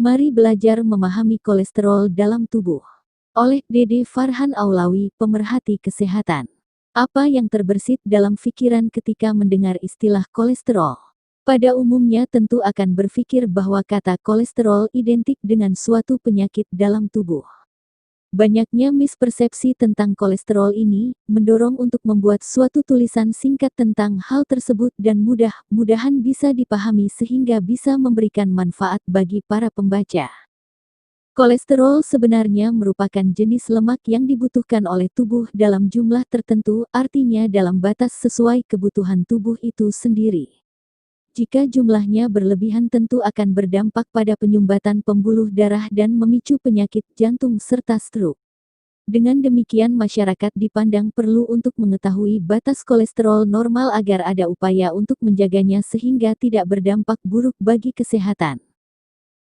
Mari belajar memahami kolesterol dalam tubuh. Oleh Dede Farhan Aulawi, pemerhati kesehatan. Apa yang terbersit dalam pikiran ketika mendengar istilah kolesterol? Pada umumnya tentu akan berpikir bahwa kata kolesterol identik dengan suatu penyakit dalam tubuh. Banyaknya mispersepsi tentang kolesterol ini, mendorong untuk membuat suatu tulisan singkat tentang hal tersebut dan mudah-mudahan bisa dipahami sehingga bisa memberikan manfaat bagi para pembaca. Kolesterol sebenarnya merupakan jenis lemak yang dibutuhkan oleh tubuh dalam jumlah tertentu, artinya dalam batas sesuai kebutuhan tubuh itu sendiri. Jika jumlahnya berlebihan tentu akan berdampak pada penyumbatan pembuluh darah dan memicu penyakit jantung serta stroke. Dengan demikian masyarakat dipandang perlu untuk mengetahui batas kolesterol normal agar ada upaya untuk menjaganya sehingga tidak berdampak buruk bagi kesehatan.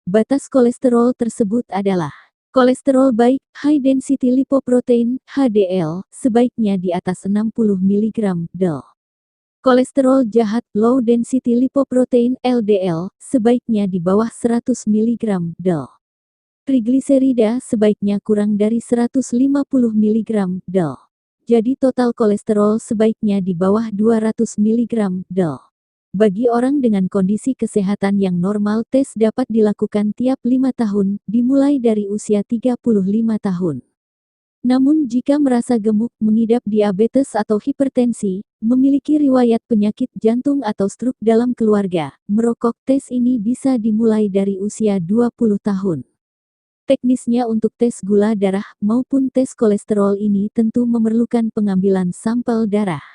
Batas kolesterol tersebut adalah kolesterol baik, high density lipoprotein, HDL, sebaiknya di atas 60 mg/dl. Kolesterol jahat, low density lipoprotein, LDL, sebaiknya di bawah 100 mg/dl. Trigliserida sebaiknya kurang dari 150 mg/dl. Jadi total kolesterol sebaiknya di bawah 200 mg/dl. Bagi orang dengan kondisi kesehatan yang normal, tes dapat dilakukan tiap 5 tahun, dimulai dari usia 35 tahun. Namun jika merasa gemuk, mengidap diabetes atau hipertensi, memiliki riwayat penyakit jantung atau stroke dalam keluarga, merokok, tes ini bisa dimulai dari usia 20 tahun. Teknisnya untuk tes gula darah maupun tes kolesterol ini tentu memerlukan pengambilan sampel darah.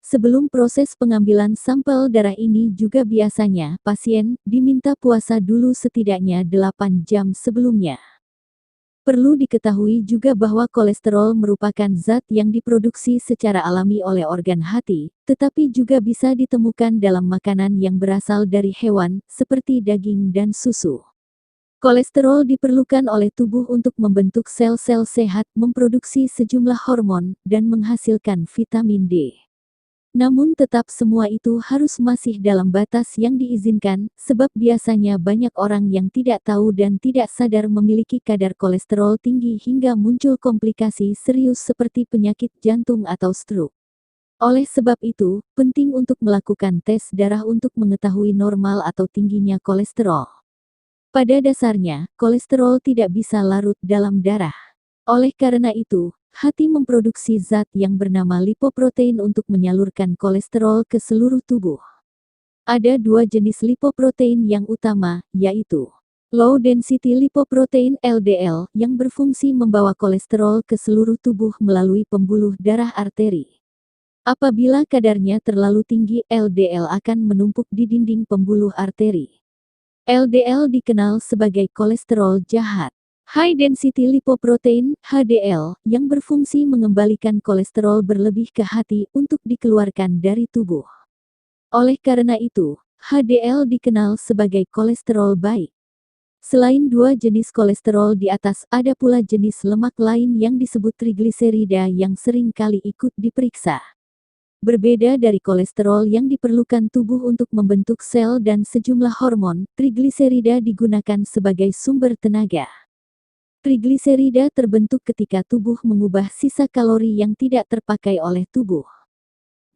Sebelum proses pengambilan sampel darah ini juga biasanya pasien diminta puasa dulu setidaknya 8 jam sebelumnya. Perlu diketahui juga bahwa kolesterol merupakan zat yang diproduksi secara alami oleh organ hati, tetapi juga bisa ditemukan dalam makanan yang berasal dari hewan, seperti daging dan susu. Kolesterol diperlukan oleh tubuh untuk membentuk sel-sel sehat, memproduksi sejumlah hormon, dan menghasilkan vitamin D. Namun tetap semua itu harus masih dalam batas yang diizinkan, sebab biasanya banyak orang yang tidak tahu dan tidak sadar memiliki kadar kolesterol tinggi hingga muncul komplikasi serius seperti penyakit jantung atau stroke. Oleh sebab itu, penting untuk melakukan tes darah untuk mengetahui normal atau tingginya kolesterol. Pada dasarnya, kolesterol tidak bisa larut dalam darah. Oleh karena itu, hati memproduksi zat yang bernama lipoprotein untuk menyalurkan kolesterol ke seluruh tubuh. Ada dua jenis lipoprotein yang utama, yaitu low density lipoprotein LDL yang berfungsi membawa kolesterol ke seluruh tubuh melalui pembuluh darah arteri. Apabila kadarnya terlalu tinggi, LDL akan menumpuk di dinding pembuluh arteri. LDL dikenal sebagai kolesterol jahat. High density lipoprotein, HDL, yang berfungsi mengembalikan kolesterol berlebih ke hati untuk dikeluarkan dari tubuh. Oleh karena itu, HDL dikenal sebagai kolesterol baik. Selain dua jenis kolesterol di atas, ada pula jenis lemak lain yang disebut trigliserida yang sering kali ikut diperiksa. Berbeda dari kolesterol yang diperlukan tubuh untuk membentuk sel dan sejumlah hormon, trigliserida digunakan sebagai sumber tenaga. Trigliserida terbentuk ketika tubuh mengubah sisa kalori yang tidak terpakai oleh tubuh.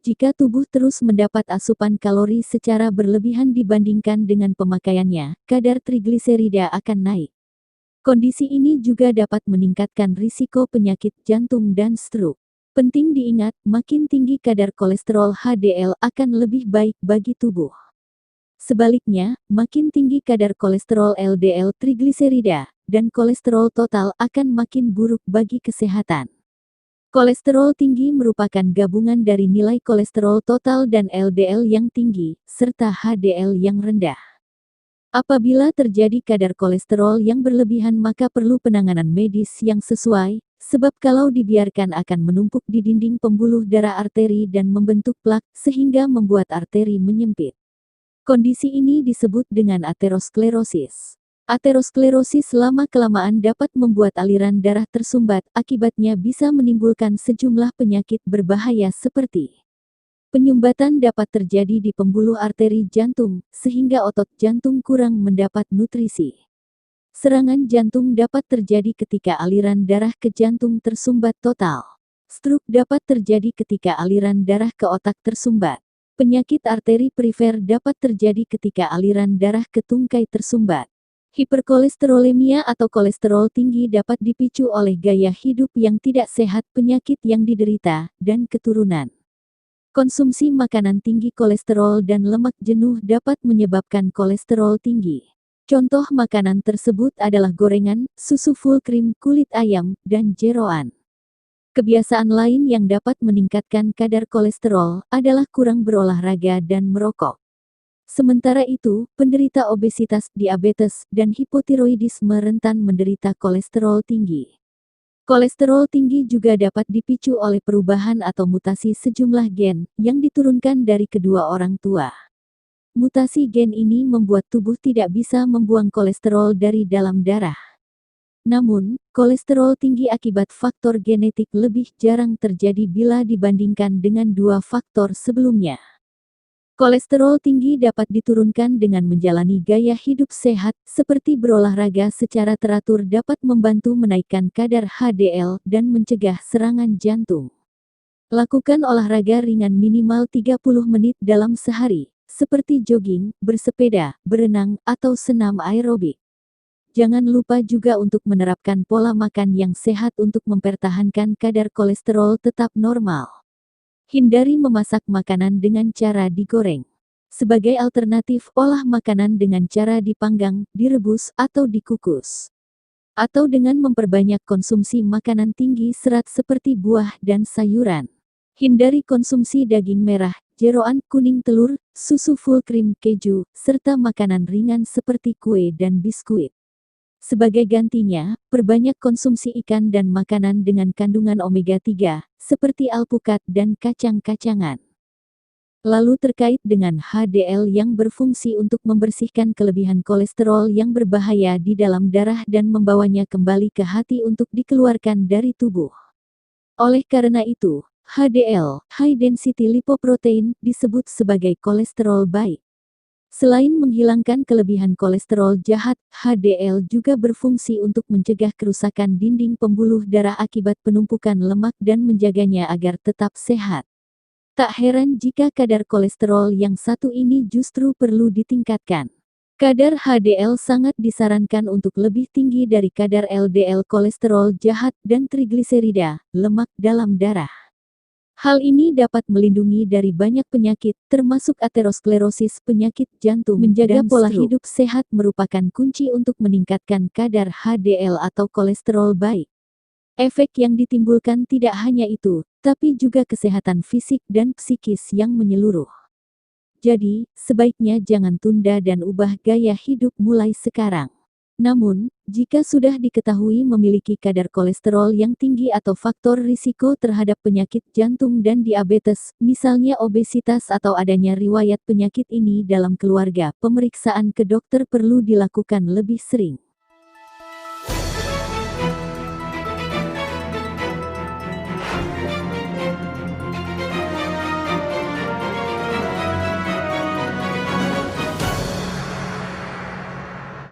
Jika tubuh terus mendapat asupan kalori secara berlebihan dibandingkan dengan pemakaiannya, kadar trigliserida akan naik. Kondisi ini juga dapat meningkatkan risiko penyakit jantung dan stroke. Penting diingat, makin tinggi kadar kolesterol HDL akan lebih baik bagi tubuh. Sebaliknya, makin tinggi kadar kolesterol LDL trigliserida dan kolesterol total akan makin buruk bagi kesehatan. Kolesterol tinggi merupakan gabungan dari nilai kolesterol total dan LDL yang tinggi, serta HDL yang rendah. Apabila terjadi kadar kolesterol yang berlebihan maka perlu penanganan medis yang sesuai, sebab kalau dibiarkan akan menumpuk di dinding pembuluh darah arteri dan membentuk plak, sehingga membuat arteri menyempit. Kondisi ini disebut dengan aterosklerosis. Aterosklerosis lama-kelamaan dapat membuat aliran darah tersumbat, akibatnya bisa menimbulkan sejumlah penyakit berbahaya seperti penyumbatan dapat terjadi di pembuluh arteri jantung, sehingga otot jantung kurang mendapat nutrisi. Serangan jantung dapat terjadi ketika aliran darah ke jantung tersumbat total. Stroke dapat terjadi ketika aliran darah ke otak tersumbat. Penyakit arteri perifer dapat terjadi ketika aliran darah ke tungkai tersumbat. Hiperkolesterolemia atau kolesterol tinggi dapat dipicu oleh gaya hidup yang tidak sehat, penyakit yang diderita, dan keturunan. Konsumsi makanan tinggi kolesterol dan lemak jenuh dapat menyebabkan kolesterol tinggi. Contoh makanan tersebut adalah gorengan, susu full cream, kulit ayam, dan jeroan. Kebiasaan lain yang dapat meningkatkan kadar kolesterol adalah kurang berolahraga dan merokok. Sementara itu, penderita obesitas, diabetes, dan hipotiroidisme rentan menderita kolesterol tinggi. Kolesterol tinggi juga dapat dipicu oleh perubahan atau mutasi sejumlah gen yang diturunkan dari kedua orang tua. Mutasi gen ini membuat tubuh tidak bisa membuang kolesterol dari dalam darah. Namun, kolesterol tinggi akibat faktor genetik lebih jarang terjadi bila dibandingkan dengan dua faktor sebelumnya. Kolesterol tinggi dapat diturunkan dengan menjalani gaya hidup sehat, seperti berolahraga secara teratur dapat membantu menaikkan kadar HDL dan mencegah serangan jantung. Lakukan olahraga ringan minimal 30 menit dalam sehari, seperti jogging, bersepeda, berenang, atau senam aerobik. Jangan lupa juga untuk menerapkan pola makan yang sehat untuk mempertahankan kadar kolesterol tetap normal. Hindari memasak makanan dengan cara digoreng. Sebagai alternatif, olah makanan dengan cara dipanggang, direbus, atau dikukus. Atau dengan memperbanyak konsumsi makanan tinggi serat seperti buah dan sayuran. Hindari konsumsi daging merah, jeroan, kuning telur, susu full cream, keju, serta makanan ringan seperti kue dan biskuit. Sebagai gantinya, perbanyak konsumsi ikan dan makanan dengan kandungan omega 3, seperti alpukat dan kacang-kacangan. Lalu terkait dengan HDL yang berfungsi untuk membersihkan kelebihan kolesterol yang berbahaya di dalam darah dan membawanya kembali ke hati untuk dikeluarkan dari tubuh. Oleh karena itu, HDL, High Density Lipoprotein, disebut sebagai kolesterol baik. Selain menghilangkan kelebihan kolesterol jahat, HDL juga berfungsi untuk mencegah kerusakan dinding pembuluh darah akibat penumpukan lemak dan menjaganya agar tetap sehat. Tak heran jika kadar kolesterol yang satu ini justru perlu ditingkatkan. Kadar HDL sangat disarankan untuk lebih tinggi dari kadar LDL kolesterol jahat dan trigliserida, lemak dalam darah. Hal ini dapat melindungi dari banyak penyakit, termasuk aterosklerosis, penyakit jantung. Menjaga pola hidup sehat merupakan kunci untuk meningkatkan kadar HDL atau kolesterol baik. Efek yang ditimbulkan tidak hanya itu, tapi juga kesehatan fisik dan psikis yang menyeluruh. Jadi, sebaiknya jangan tunda dan ubah gaya hidup mulai sekarang. Namun, jika sudah diketahui memiliki kadar kolesterol yang tinggi atau faktor risiko terhadap penyakit jantung dan diabetes, misalnya obesitas atau adanya riwayat penyakit ini dalam keluarga, pemeriksaan ke dokter perlu dilakukan lebih sering.